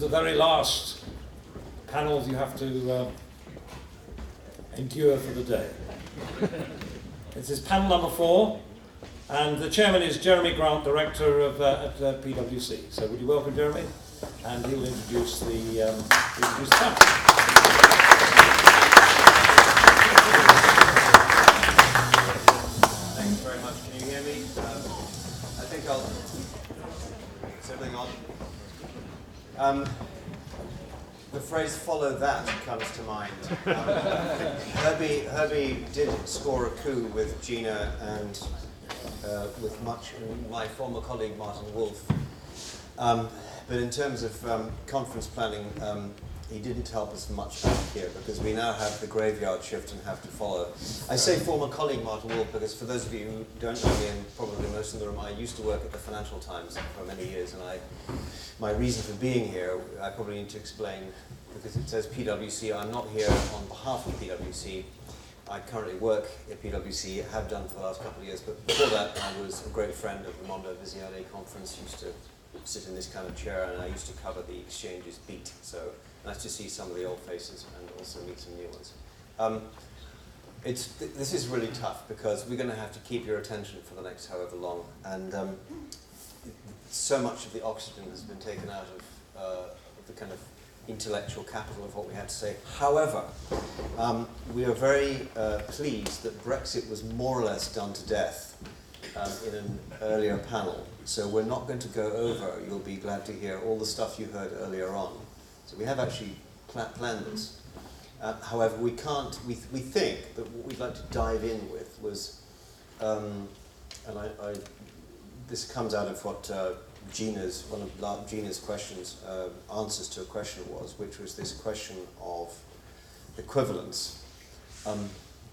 the very last panel you have to endure for the day. This is panel number 4, and the chairman is Jeremy Grant, director at PwC. So would you welcome Jeremy? And he will introduce the panel. Thanks very much. Can you hear me? I think I'll... Is everything on? The phrase "follow that" comes to mind. Herbie did score a coup with Gina and with my former colleague Martin Wolf. But in terms of conference planning, he didn't help us much out here because we now have the graveyard shift and have to follow. I say former colleague Martin Wolf because for those of you who don't know me, and probably most in the room, I used to work at the Financial Times for many years, and my reason for being here, I probably need to explain, because it says PwC, I'm not here on behalf of PwC. I currently work at PwC, have done for the last couple of years, but before that I was a great friend of the Mondo Viziale conference, used to sit in this kind of chair, and I used to cover the exchanges beat, so nice to see some of the old faces and also meet some new ones. This is really tough because we're going to have to keep your attention for the next however long, and so much of the oxygen has been taken out of the kind of intellectual capital of what we had to say. However, we are very pleased that Brexit was more or less done to death in an earlier panel. So we're not going to go over, you'll be glad to hear, all the stuff you heard earlier on. So we have actually planned this. However, we think that what we'd like to dive in with was, this comes out of what one of Gina's questions, answers to a question was, which was this question of equivalence.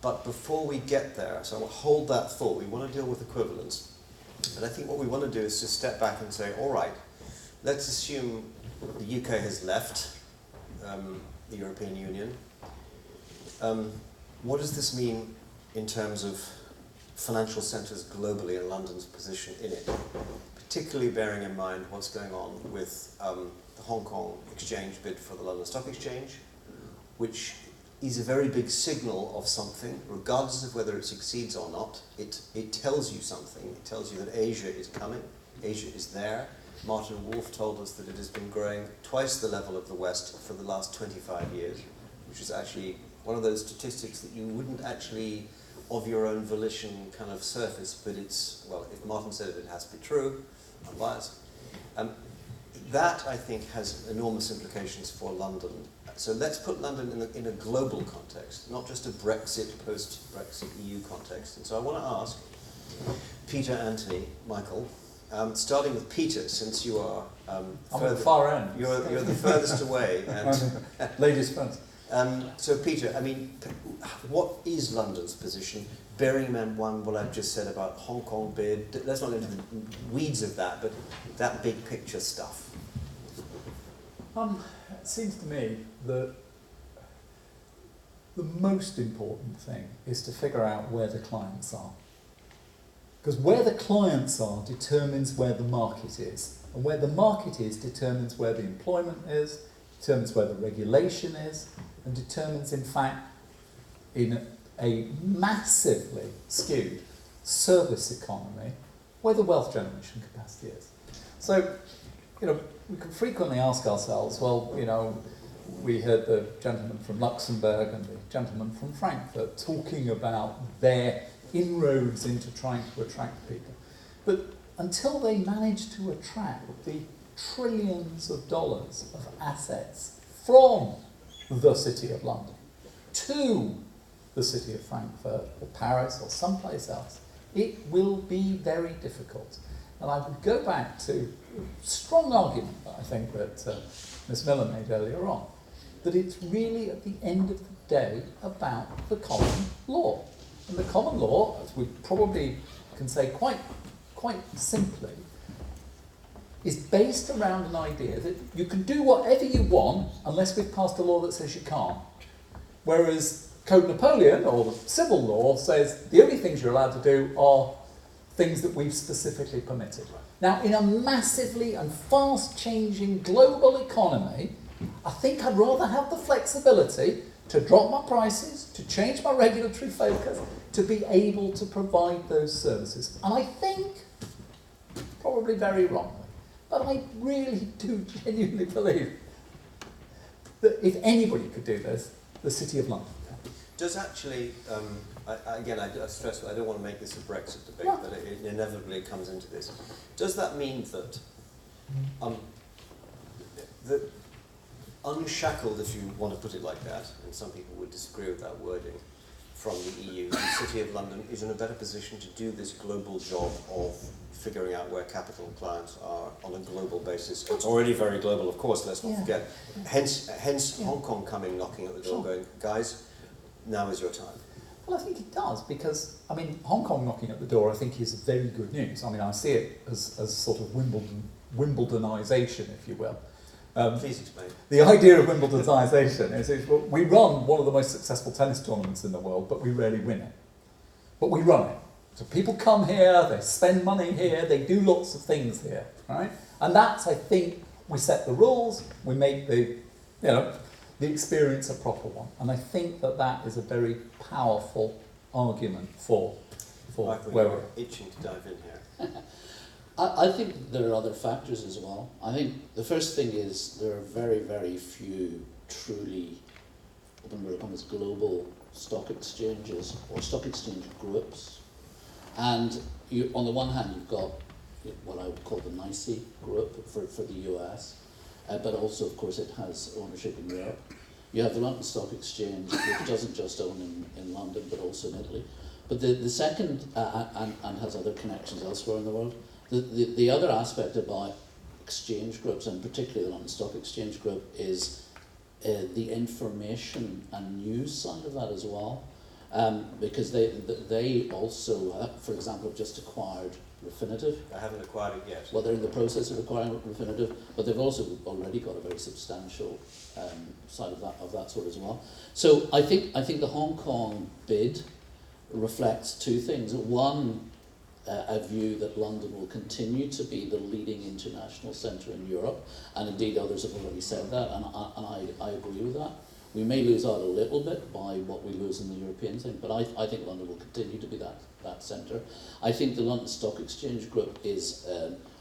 But before we get there, so I'll hold that thought, we want to deal with equivalence. But I think what we want to do is just step back and say, all right, let's assume the UK has left the European Union. What does this mean in terms of financial centres globally and London's position in it? Particularly bearing in mind what's going on with the Hong Kong exchange bid for the London Stock Exchange, which is a very big signal of something, regardless of whether it succeeds or not. It tells you something. It tells you that Asia is coming. Asia is there. Martin Wolf told us that it has been growing twice the level of the West for the last 25 years, which is actually one of those statistics that you wouldn't actually, of your own volition, kind of surface, but it's, well, if Martin said it, it has to be true, unbiased. That, I think, has enormous implications for London. So let's put London in a global context, not just a Brexit, post-Brexit EU context. And so I want to ask Peter, Anthony, Michael, starting with Peter, since you are I'm at the far end. You're the furthest away. And ladies first. So Peter, I mean, what is London's position? Bearing in mind what I've just said about Hong Kong bid, let's not go into the weeds of that, but that big picture stuff. It seems to me that the most important thing is to figure out where the clients are. Because where the clients are determines where the market is. And where the market is determines where the employment is, determines where the regulation is, and determines, in fact, in a massively skewed service economy, where the wealth generation capacity is. So, we can frequently ask ourselves, well, we heard the gentleman from Luxembourg and the gentleman from Frankfurt talking about their inroads into trying to attract people. But until they manage to attract the trillions of dollars of assets from the City of London to the City of Frankfurt or Paris or someplace else, it will be very difficult. And I would go back to a strong argument that I think that Ms. Miller made earlier on, that it's really at the end of the day about the common law. And the common law, as we probably can say quite simply, is based around an idea that you can do whatever you want unless we've passed a law that says you can't. Whereas Code Napoleon, or the civil law, says the only things you're allowed to do are things that we've specifically permitted. Now, in a massively and fast-changing global economy, I think I'd rather have the flexibility to drop my prices, to change my regulatory focus, to be able to provide those services. And I think, probably very wrongly, but I really do genuinely believe that if anybody could do this, the City of London can. Does actually, I stress, I don't want to make this a Brexit debate, No. but it inevitably comes into this. Does that mean that the unshackled, if you want to put it like that, and some people would disagree with that wording, from the EU, the City of London is in a better position to do this global job of figuring out where capital and clients are on a global basis? It's already very global, of course, let's not forget. Hence Hong Kong coming knocking at the door going, guys, now is your time. Well, I think it does, because, I mean, Hong Kong knocking at the door, I think, is very good news. I mean, I see it as sort of Wimbledonisation, if you will. Please explain. The idea of Wimbledonisation is well, we run one of the most successful tennis tournaments in the world, but we rarely win it. But we run it. So people come here, they spend money here, they do lots of things here, right? And that's, I think, we set the rules, we make the experience a proper one. And I think that is a very powerful argument for Michael, where you're we're itching to dive in here. I think there are other factors as well. I think the first thing is there are very, very few truly open as global stock exchanges or stock exchange groups. And you, on the one hand, you've got what I would call the NYSE group for the US, but also, of course, it has ownership in Europe. You have the London Stock Exchange, which doesn't just own in London, but also in Italy. But the second, and has other connections elsewhere in the world, the other aspect about exchange groups, and particularly the London Stock Exchange Group, is the information and news side of that as well. Because they also, for example, have just acquired Refinitiv. I haven't acquired it yet. Well, they're in the process of acquiring Refinitiv, but they've also already got a very substantial side of that sort as well. So I think the Hong Kong bid reflects two things. One, a view that London will continue to be the leading international centre in Europe, and indeed others have already said that, and I agree with that. We may lose out a little bit by what we lose in the European thing, but I think London will continue to be that centre. I think the London Stock Exchange Group is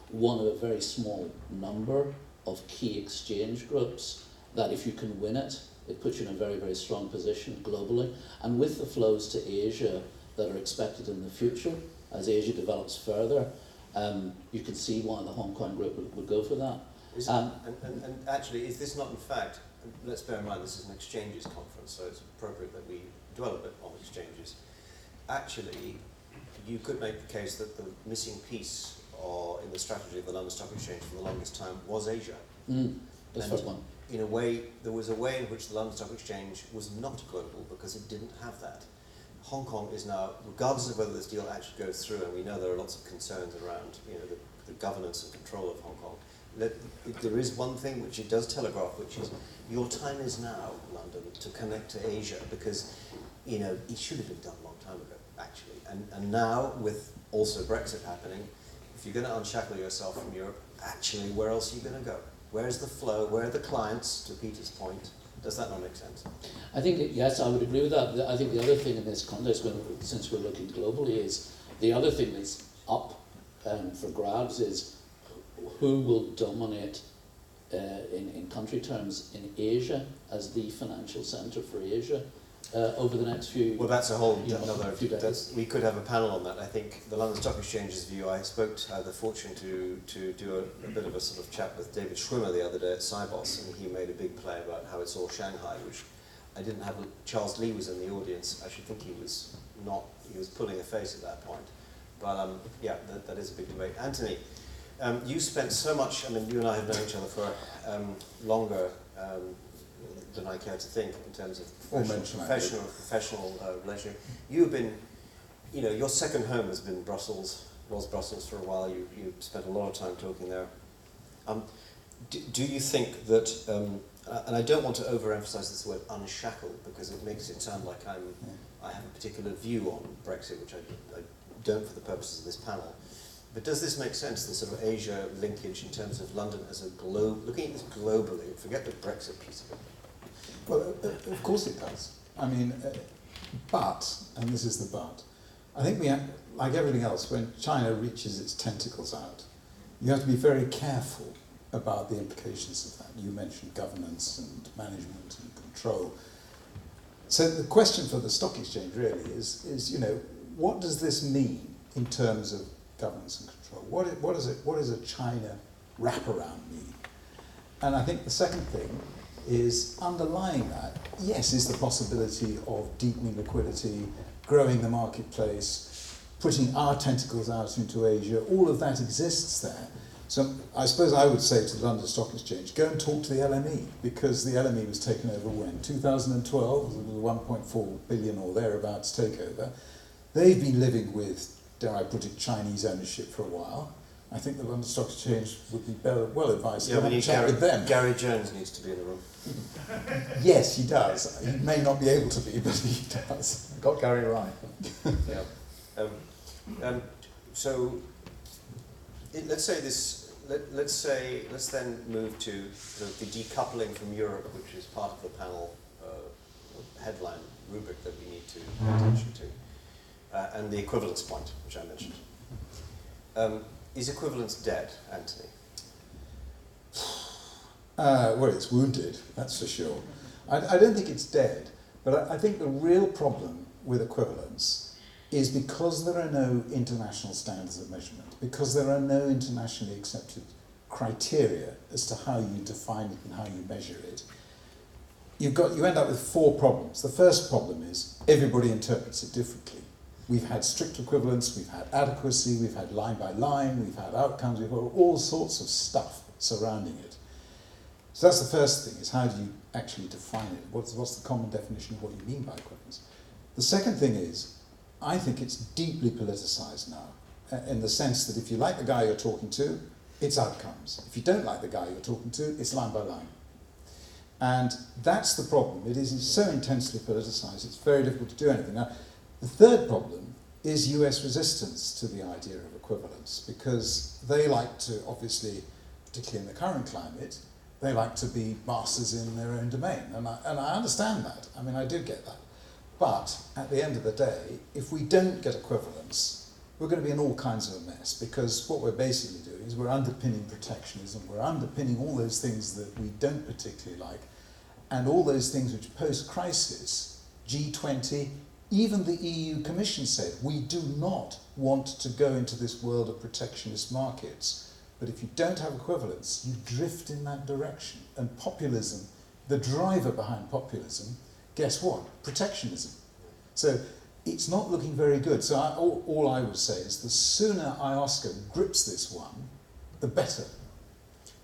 one of a very small number of key exchange groups that if you can win it, it puts you in a very, very strong position globally. And with the flows to Asia that are expected in the future, as Asia develops further, you can see why the Hong Kong group would go for that. And actually, is this not in fact, let's bear in mind this is an exchanges conference, so it's appropriate that we dwell a bit on exchanges. Actually, you could make the case that the missing piece in the strategy of the London Stock Exchange for the longest time was Asia. That's the first one. In a way, there was a way in which the London Stock Exchange was not global because it didn't have that. Hong Kong is now, regardless of whether this deal actually goes through, and we know there are lots of concerns around the governance and control of Hong Kong, there is one thing which it does telegraph, which is your time is now, London, to connect to Asia, because it should have been done a long time ago, actually. And now, with also Brexit happening, if you're going to unshackle yourself from Europe, actually, where else are you going to go? Where's the flow? Where are the clients, to Peter's point? Does that not make sense? I think, yes, I would agree with that. I think the other thing in this context, since we're looking globally, is the other thing that's up for grabs is who will dominate in country terms in Asia as the financial centre for Asia over the next few. Well, that's a whole another few days. We could have a panel on that. I think the London Stock Exchange's view. I had the fortune to do a bit of a sort of chat with David Schwimmer the other day at Cybos, and he made a big play about how it's all Shanghai, which I didn't have. Charles Lee was in the audience. I should think he was not. He was pulling a face at that point. But yeah, that is a big debate. Anthony, you spent so much. I mean, you and I have known each other for longer than I care to think in terms of professional relationship. You've been, your second home has been Brussels, was Brussels for a while. You spent a lot of time talking there. Do you think that, and I don't want to overemphasize this word unshackled because it makes it sound like I have a particular view on Brexit, which I don't for the purposes of this panel. But does this make sense, the sort of Asia linkage in terms of London as a globe, looking at this globally, forget the Brexit piece of it. Well, of course it does. I mean, but, and this is the but, I think we have, like everything else, when China reaches its tentacles out, you have to be very careful about the implications of that. You mentioned governance and management and control. So the question for the stock exchange really is you know, what does this mean in terms of governance and control? What does a China wraparound mean? And I think the second thing is underlying that, yes, is the possibility of deepening liquidity, growing the marketplace, putting our tentacles out into Asia. All of that exists there. So I suppose I would say to the London Stock Exchange, go and talk to the LME, because the LME was taken over when? 2012, it was a 1.4 billion or thereabouts takeover. They've been living with, dare I put it, Chinese ownership for a while. I think the London Stock Exchange would be well advised to have a chat with them. Gary Jones needs to be in the room. Yes, he does. He may not be able to be, but he does. Got Gary right. Yeah. So let's say this. Let's then move to the decoupling from Europe, which is part of the panel headline rubric that we need to pay attention to, and the equivalence point, which I mentioned. Is equivalence dead, Anthony? Well, it's wounded, that's for sure. I don't think it's dead, but I think the real problem with equivalence is because there are no international standards of measurement, because there are no internationally accepted criteria as to how you define it and how you measure it, you end up with four problems. The first problem is everybody interprets it differently. We've had strict equivalence, we've had adequacy, we've had line by line, we've had outcomes, we've had all sorts of stuff surrounding it. So that's the first thing, is how do you actually define it? What's the common definition of what you mean by equivalence? The second thing is, I think it's deeply politicised now, in the sense that if you like the guy you're talking to, it's outcomes. If you don't like the guy you're talking to, it's line by line. And that's the problem. It is so intensely politicised, it's very difficult to do anything. Now, the third problem is US resistance to the idea of equivalence, because they like to, obviously, particularly in the current climate, they like to be masters in their own domain. And I understand that. I mean, I do get that. But at the end of the day, if we don't get equivalence, we're going to be in all kinds of a mess, because what we're basically doing is we're underpinning protectionism, we're underpinning all those things that we don't particularly like, and all those things which post-crisis, G20, even the EU Commission said, we do not want to go into this world of protectionist markets. But if you don't have equivalence, you drift in that direction. And populism, the driver behind populism, guess what? Protectionism. So it's not looking very good. So all I would say is the sooner IOSCO grips this one, the better.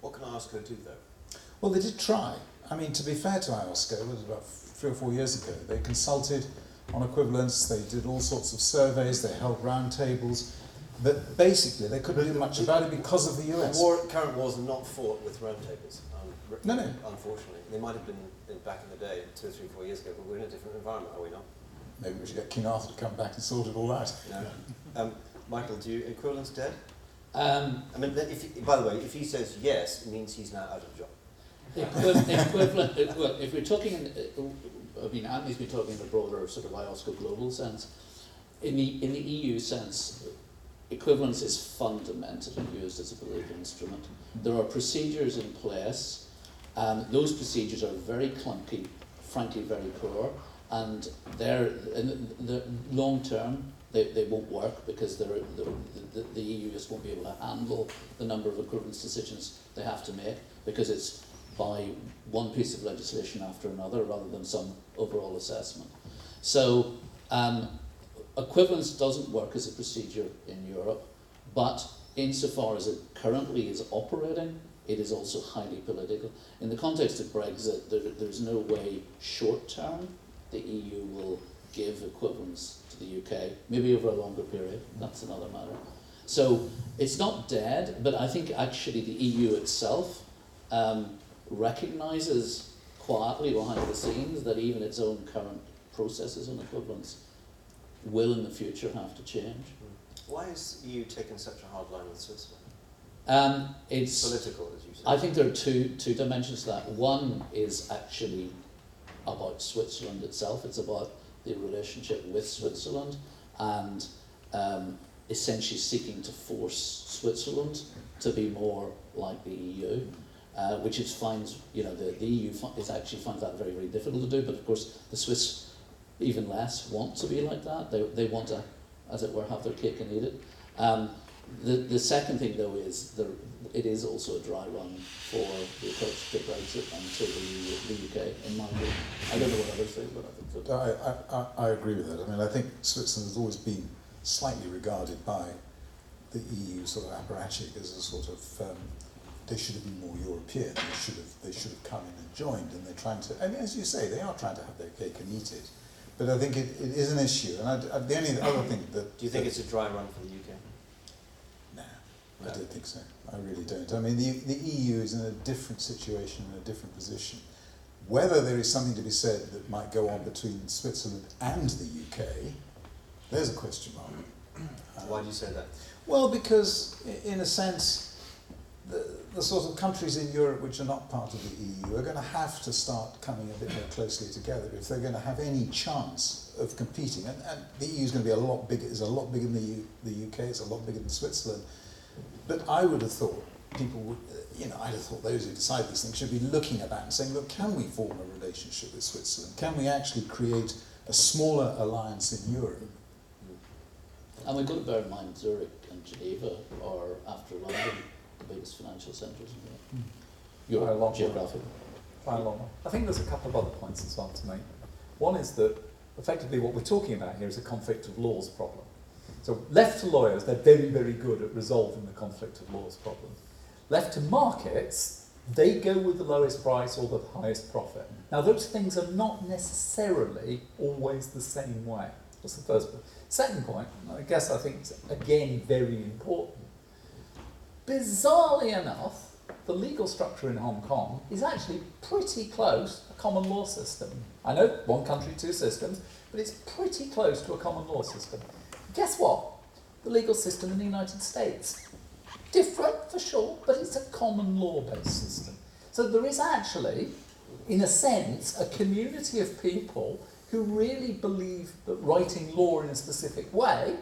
What can IOSCO do, though? Well, they did try. I mean, to be fair to IOSCO, it was about 3 or 4 years ago. They consulted on equivalence, they did all sorts of surveys, they held round tables, but basically they couldn't do much about it because of the US. The current war's not fought with roundtables. No. Unfortunately. They might have been back in the day, 2 or 3, 4 years ago, but we're in a different environment, are we not? Maybe we should get King Arthur to come back and sort it all out. No. Michael, do you equivalence dead? I mean, by the way, if he says yes, it means he's now out of a job. Equivalent, well, if we're talking, I mean, Anthony's been talking in a broader sort of IOSCO global sense. In the EU sense, equivalence is fundamentally used as a political instrument. There are procedures in place, and those procedures are very clunky, frankly very poor, and in the long term they won't work, because the EU just won't be able to handle the number of equivalence decisions they have to make, because it's by one piece of legislation after another rather than some overall assessment. So equivalence doesn't work as a procedure in Europe, but insofar as it currently is operating, it is also highly political. In the context of Brexit, there's no way short term the EU will give equivalence to the UK, maybe over a longer period, that's another matter. So it's not dead, but I think actually the EU itself recognises quietly behind the scenes that even its own current processes on equivalence will in the future have to change. Why is the EU taking such a hard line with Switzerland? It's Political, as you said. I think there are two dimensions to that. One is actually about Switzerland itself. It's about the relationship with Switzerland and essentially seeking to force Switzerland to be more like the EU, which it finds, the EU is actually finds that very, very difficult to do. But of course, the Swiss even less want to be like that. They want to, as it were, have their cake and eat it. The second thing, though, is it is also a dry run for the approach to Brexit and to the UK, in my view. I don't know what others think, but I think so. I agree with that. I mean, I think Switzerland has always been slightly regarded by the EU sort of apparatchik as a sort of they should have been more European. They should have come in and joined, and they're trying to. And as you say, they are trying to have their cake and eat it. But I think it is an issue. And the only other thing that do you think it's a dry run for the UK? I don't think so. I really don't. I mean, the EU is in a different situation, in a different position. Whether there is something to be said that might go on between Switzerland and the UK, there's a question mark. Why do you say that? Well, because in a sense, the sort of countries in Europe which are not part of the EU are going to have to start coming a bit more closely together if they're going to have any chance of competing. And the EU is going to be a lot bigger. It's a lot bigger than the UK. It's a lot bigger than Switzerland. But I would have thought people would, I'd have thought those who decide these things should be looking at that and saying, look, can we form a relationship with Switzerland? Can we actually create a smaller alliance in Europe? And we've got to bear in mind Zurich and Geneva are, after London, the biggest financial centres in Europe, geographically. I think there's a couple of other points as well to make. One is that effectively what we're talking about here is a conflict of laws problem. So left to lawyers, they're very, very good at resolving the conflict of laws problem. Left to markets, they go with the lowest price or the highest profit. Now those things are not necessarily always the same way. That's the first point. Second point, I think it's again very important. Bizarrely enough, the legal structure in Hong Kong is actually pretty close to a common law system. I know one country, two systems, but it's pretty close to a common law system. Guess what? The legal system in the United States. Different for sure, but it's a common law-based system. So there is actually, in a sense, a community of people who really believe that writing law in a specific way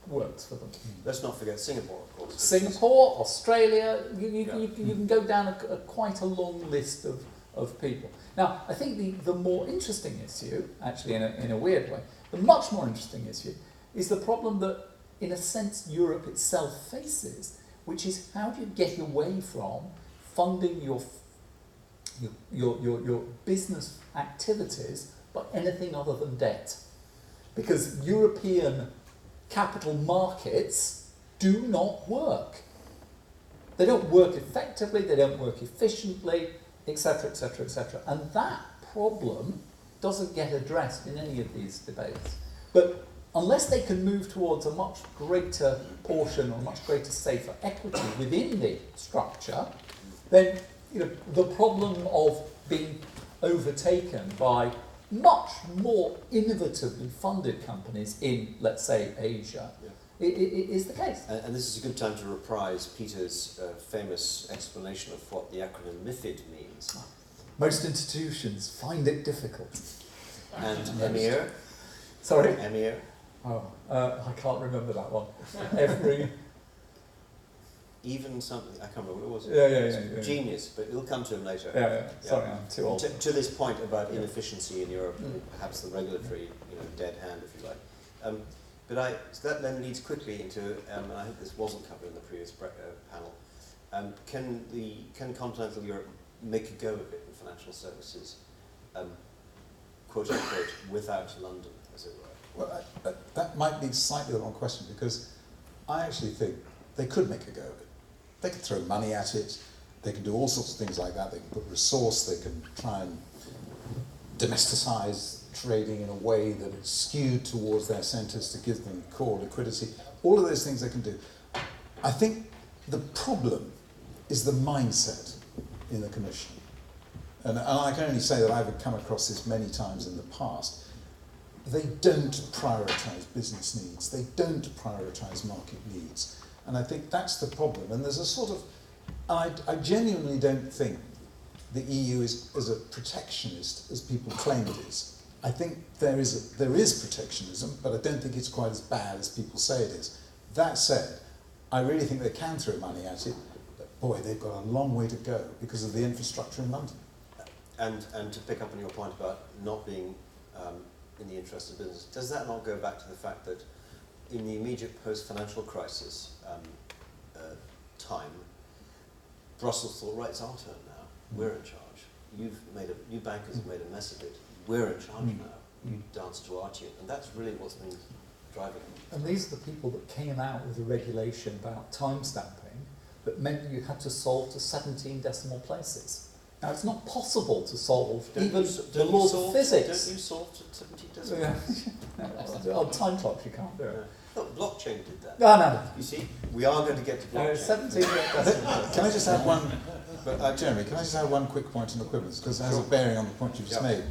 works for them. Let's not forget Singapore, of course. Singapore, Australia, you can go down quite a long list of people. Now, I think the more interesting issue, actually in a weird way, the much more interesting issue is the problem that, in a sense, Europe itself faces, which is how do you get away from funding your business activities by anything other than debt? Because European capital markets do not work. They don't work effectively, they don't work efficiently, etc., etc., etc. And that problem doesn't get addressed in any of these debates. But unless they can move towards a much greater portion or much greater safer equity within the structure, then the problem of being overtaken by much more innovatively funded companies in, let's say, Asia, is the case. And this is a good time to reprise Peter's famous explanation of what the acronym MIFID means. Most institutions find it difficult. And EMIR? Sorry? EMIR? Oh, I can't remember that one. Even something, I can't remember what it was. Yeah. Genius, but we'll come to him later. Yeah. Sorry, I'm too old. To this point about inefficiency in Europe, and perhaps the regulatory, dead hand, if you like. So that then leads quickly into, and I hope this wasn't covered in the previous panel. Can continental Europe make a go of it in financial services, quote unquote, without London, as it were? Well, that might be slightly the wrong question, because I actually think they could make a go of it. They could throw money at it, they can do all sorts of things like that, they can put resource, they can try and domesticize trading in a way that is skewed towards their centres to give them core liquidity. All of those things they can do. I think the problem is the mindset in the Commission. And I can only say that I've come across this many times in the past. they don't prioritise business needs, they don't prioritise market needs. And I think that's the problem. And there's a sort of, I genuinely don't think the EU is as a protectionist as people claim it is. I think there is protectionism, but I don't think it's quite as bad as people say it is. That said, I really think they can throw money at it, but boy, they've got a long way to go because of the infrastructure in London. And to pick up on your point about not being in the interest of business, does that not go back to the fact that in the immediate post-financial crisis time, Brussels thought, right, it's our turn now. We're in charge. You bankers have made a mess of it. We're in charge now. You dance to our tune. And that's really what's been driving it. And these are the people that came out with a regulation about time stamping that meant you had to solve to 17 decimal places. Now, it's not possible to solve even the laws of physics. Don't you solve to 17 decimal? On time clocks, you can't do it. No, blockchain did that. No. You see, we are going to get to blockchain. 17 decimal places. Can I just add one, Jeremy, can I just add one quick point on equivalence, because it has a bearing on the point you've just made,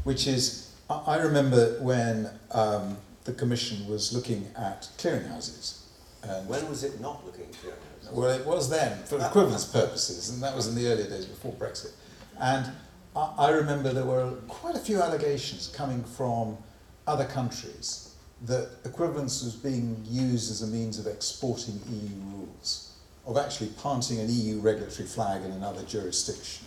which is, I remember when the Commission was looking at clearinghouses. And when was it not looking at clearinghouses? well, it was then, for equivalence purposes, and that was in the earlier days before Brexit. And I remember there were quite a few allegations coming from other countries that equivalence was being used as a means of exporting EU rules, of actually planting an EU regulatory flag in another jurisdiction.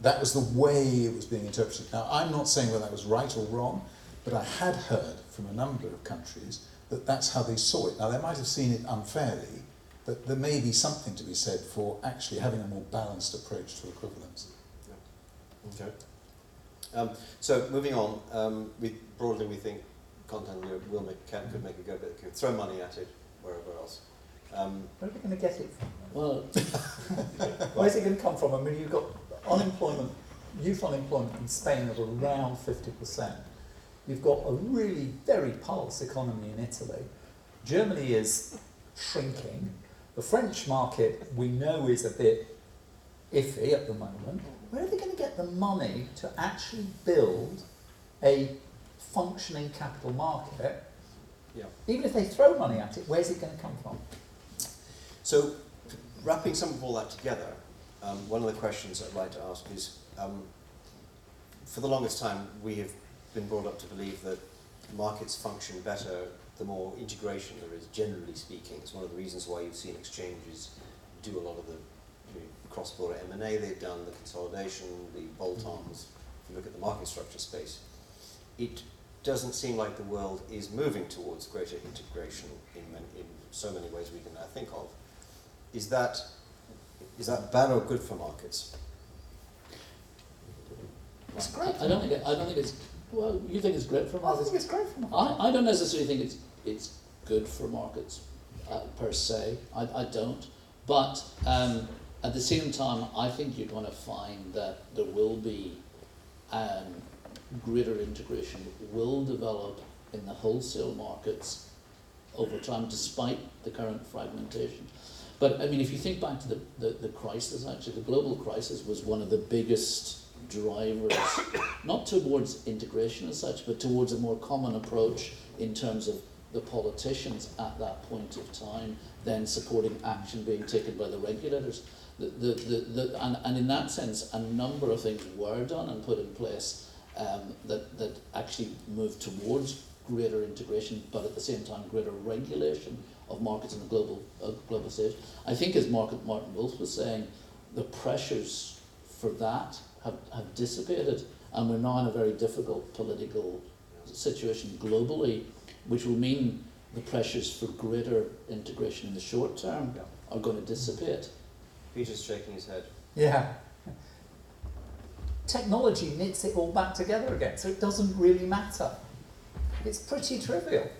That was the way it was being interpreted. Now, I'm not saying whether that was right or wrong, but I had heard from a number of countries that that's how they saw it. Now, they might have seen it unfairly, but there may be something to be said for actually having a more balanced approach to equivalence. Okay. So moving on, we think content could make a go, but could throw money at it wherever else. Where are we going to get it from? Well, Where's it going to come from? I mean, you've got unemployment, youth unemployment in Spain of around 50%. You've got a really very pulse economy in Italy. Germany is shrinking. The French market, we know, is a bit iffy at the moment. Where are they going to get the money to actually build a functioning capital market? Yeah. Even if they throw money at it, where's it going to come from? So, wrapping some of all that together, one of the questions I'd like to ask is, for the longest time, we have been brought up to believe that markets function better the more integration there is, generally speaking. It's one of the reasons why you've seen exchanges do a lot of the cross-border M&A they've done, the consolidation, the bolt-ons. If you look at the market structure space, it doesn't seem like the world is moving towards greater integration in so many ways we can now think of. Is that bad or good for markets? It's great. I don't think it's. Well, you think it's great for I markets? think it's great for markets. I don't necessarily think it's good for markets per se. I don't. But at the same time, I think you're going to find that there will be greater integration will develop in the wholesale markets over time, despite the current fragmentation. But I mean, if you think back to the crisis, actually, the global crisis was one of the biggest drivers, not towards integration as such, but towards a more common approach in terms of the politicians at that point of time, then supporting action being taken by the regulators. And in that sense, a number of things were done and put in place that actually moved towards greater integration, but at the same time greater regulation of markets on the global stage. I think, as Martin Wolf was saying, the pressures for that have dissipated, and we're now in a very difficult political situation globally, which will mean the pressures for greater integration in the short term are going to dissipate. Peter's shaking his head. Yeah. Technology knits it all back together again, so it doesn't really matter. It's pretty trivial.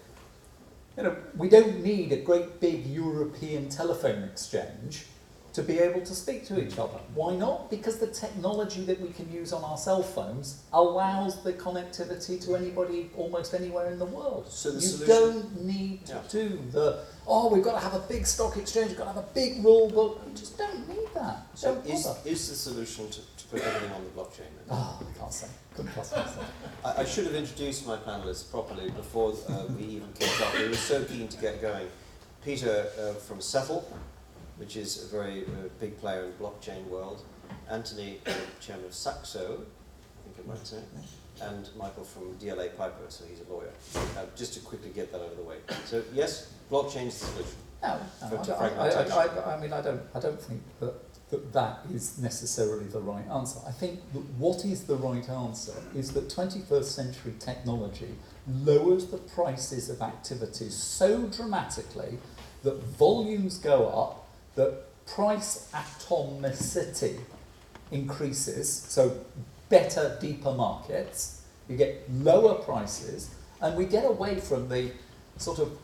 You know, we don't need a great big European telephone exchange to be able to speak to each other. Why not? Because the technology that we can use on our cell phones allows the connectivity to anybody almost anywhere in the world. So the you solution, don't need to do we've got to have a big stock exchange, we've got to have a big rule book. You just don't need that. So Don't is bother. the solution to put everything on the blockchain? blockchain. Oh, I can't say. Couldn't possibly say. I should have introduced my panelists properly before we even kicked off. We were so keen to get going. Peter from Settle, which is a very big player in the blockchain world. Anthony, chairman of Saxo, I think I might say. And Michael from DLA Piper, so he's a lawyer. Just to quickly get that out of the way. So yes, blockchain is the solution. No, I mean, I don't think that is necessarily the right answer. I think that what is the right answer is that 21st century technology lowers the prices of activities so dramatically that volumes go up, that price atomicity increases, so better, deeper markets, you get lower prices, and we get away from the sort of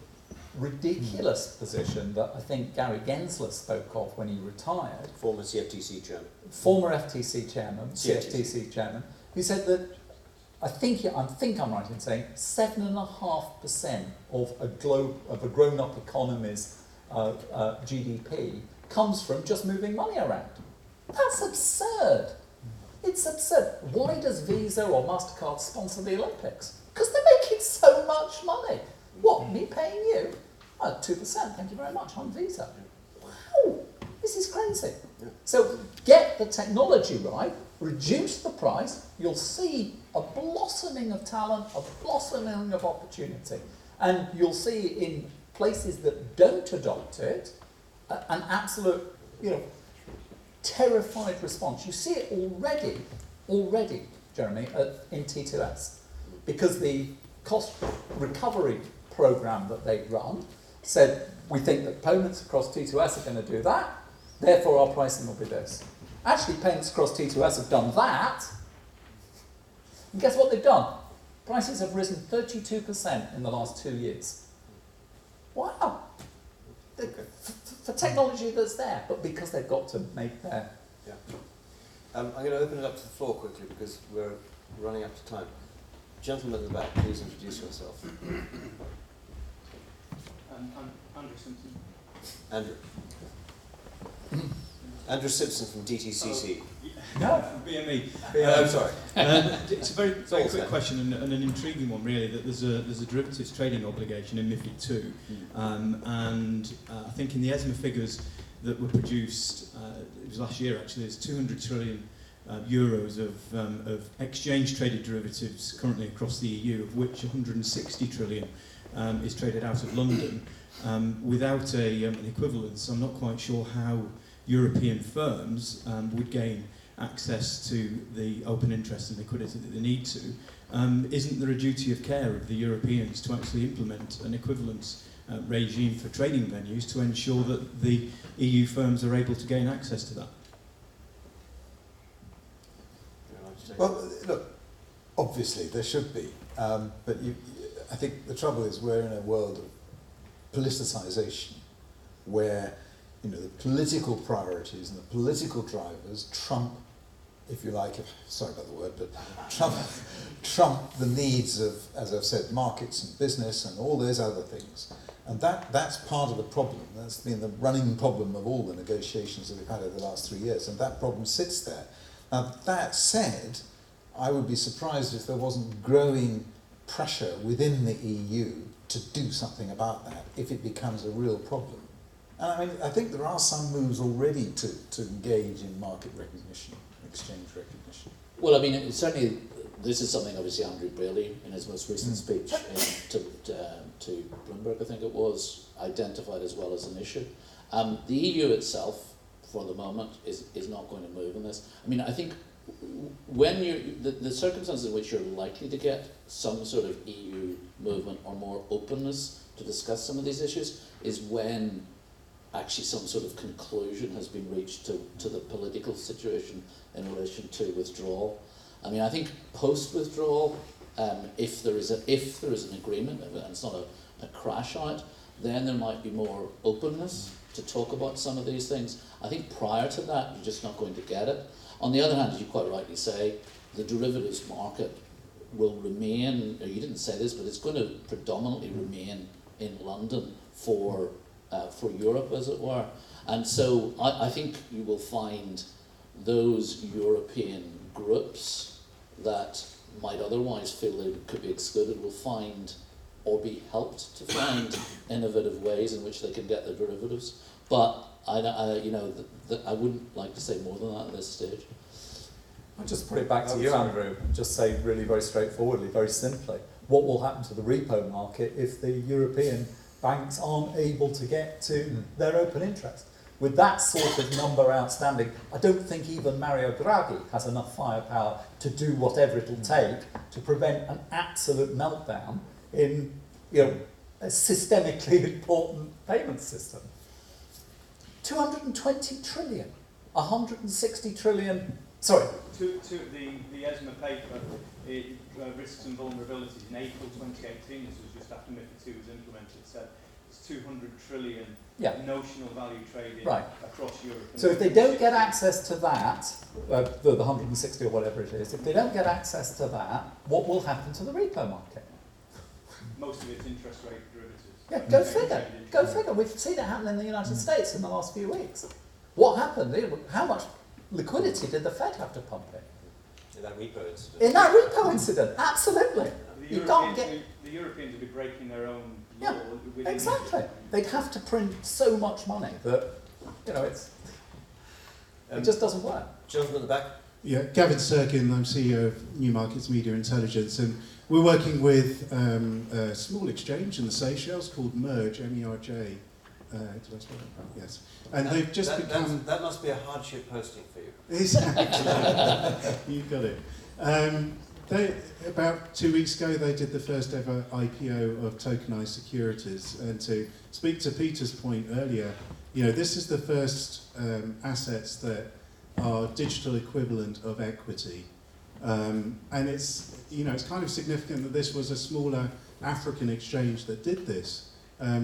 ridiculous position that I think Gary Gensler spoke of when he retired. Former CFTC chairman. Former FTC chairman, CFTC chairman, who said that I think I'm right in saying 7.5% of a grown-up economy's GDP comes from just moving money around. That's absurd. It's absurd. Why does Visa or MasterCard sponsor the Olympics? Because they're making so much money. What, me paying you? 2%, thank you very much, on Visa. Wow, this is crazy. Yeah. So get the technology right, reduce the price, you'll see a blossoming of talent, a blossoming of opportunity. And you'll see in places that don't adopt it, an absolute, terrified response. You see it already, Jeremy, in T2S. Because the cost recovery program that they run said, we think that payments across T2S are going to do that, therefore our pricing will be this. Actually, payments across T2S have done that, and guess what they've done? Prices have risen 32% in the last 2 years. Wow! For technology that's there, but because they've got to make their... Yeah. I'm going to open it up to the floor quickly because we're running out of time. Gentleman at the back, please introduce yourself. Andrew Simpson. Andrew. Andrew Simpson from DTCC. No. BME. I'm sorry. It's a very quick question and an intriguing one, really. That there's a derivatives trading obligation in MiFID II, and I think in the ESMA figures that were produced, it was last year actually. There's 200 trillion euros of exchange traded derivatives currently across the EU, of which 160 trillion is traded out of London without an equivalence. I'm not quite sure how European firms would gain access to the open interest and liquidity that they need to. Isn't there a duty of care of the Europeans to actually implement an equivalence regime for trading venues to ensure that the EU firms are able to gain access to that? Well, look, obviously there should be, but I think the trouble is we're in a world of politicisation where the political priorities and the political drivers trump, if you like, sorry about the word, but trump the needs of, as I've said, markets and business and all those other things. And that's part of the problem. That's been the running problem of all the negotiations that we've had over the last 3 years, and that problem sits there. Now, that said, I would be surprised if there wasn't growing pressure within the EU to do something about that if it becomes a real problem. And I mean, I think there are some moves already to engage in market recognition, exchange recognition. Well, I mean, certainly this is something obviously Andrew Braley in his most recent speech to Bloomberg, I think it was, identified as well as an issue. The EU itself, for the moment, is not going to move in this. I mean, I think when the circumstances in which you're likely to get some sort of EU movement or more openness to discuss some of these issues is when actually some sort of conclusion has been reached to the political situation in relation to withdrawal. I mean, I think post-withdrawal, if there is an agreement, and it's not a crash out, then there might be more openness to talk about some of these things. I think prior to that, you're just not going to get it. On the other hand, as you quite rightly say, the derivatives market will remain, or you didn't say this, but it's going to predominantly remain in London for Europe, as it were. And so I think you will find those European groups that might otherwise feel they could be excluded will find or be helped to find innovative ways in which they can get their derivatives. But I wouldn't like to say more than that at this stage. I'll just put it back to you, Andrew, and just say really very straightforwardly, very simply, what will happen to the repo market if the European banks aren't able to get to their open interest? With that sort of number outstanding, I don't think even Mario Draghi has enough firepower to do whatever it'll take to prevent an absolute meltdown in, a systemically important payment system. 220 trillion, 160 trillion, sorry. To the ESMA paper, Risks and Vulnerabilities, in April 2018, this was just after MiFID II was implemented, said it's 200 trillion notional value traded across Europe. So if they don't get access to that, the 160 or whatever it is, if they don't get access to that, what will happen to the repo market? Most of it's interest rate derivatives. Yeah, go figure. Go figure. We've seen it happen in the United States in the last few weeks. What happened? How much liquidity did the Fed have to pump in? In that repo incident. In that repo incident, absolutely. The Europeans would be breaking their own law. Exactly. They'd have to print so much money that, it just doesn't work. Gentleman at the back. Yeah, Gavin Serkin, I'm CEO of New Markets Media Intelligence, and we're working with a small exchange in the Seychelles called Merge, M-E-R-J. Did I spell that? Yes. And they've just become... That must be a hardship posting for you. Exactly. You got it. About 2 weeks ago, they did the first ever IPO of tokenized securities. And to speak to Peter's point earlier, this is the first assets that are digital equivalent of equity. And it's kind of significant that this was a smaller African exchange that did this,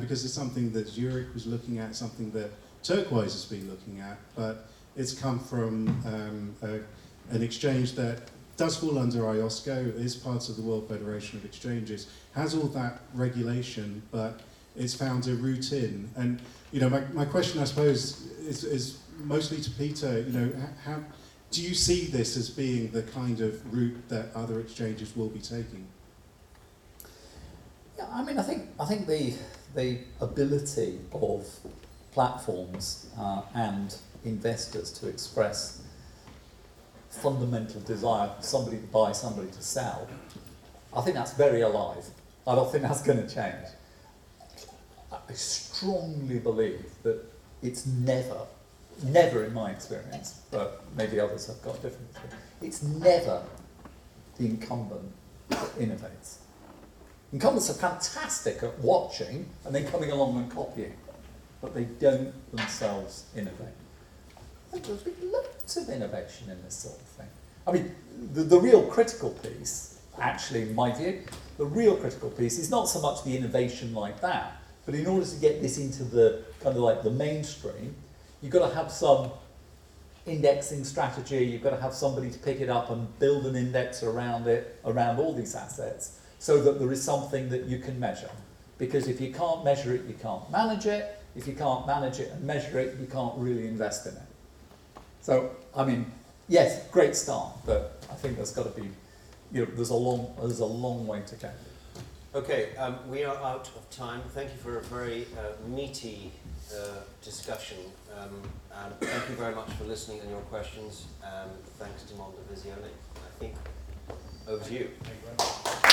because it's something that Zurich was looking at, something that Turquoise has been looking at, but it's come from an exchange that does fall under IOSCO, is part of the World Federation of Exchanges, has all that regulation, but it's found a route in. And my question, I suppose, is mostly to Peter. How do you see this as being the kind of route that other exchanges will be taking? Yeah, I think the ability of platforms and investors to express fundamental desire for somebody to buy, somebody to sell, I think that's very alive. I don't think that's going to change. I strongly believe that it's never in my experience, but maybe others have got a different experience, it's never the incumbent that innovates. Incumbents are fantastic at watching and then coming along and copying, but they don't themselves innovate. I think there's been loads of innovation in this sort of thing. I mean, the real critical piece, actually, in my view, the real critical piece is not so much the innovation like that, but in order to get this into the kind of like the mainstream, you've got to have some indexing strategy, you've got to have somebody to pick it up and build an index around it, around all these assets, so that there is something that you can measure. Because if you can't measure it, you can't manage it. If you can't manage it and measure it, you can't really invest in it. So, I mean, yes, great start, but I think there's got to be, there's a long way to go. Okay, we are out of time. Thank you for a very meaty discussion. And thank you very much for listening and your questions. And thanks to Mondo Visione. I think over to you. Thank you very much.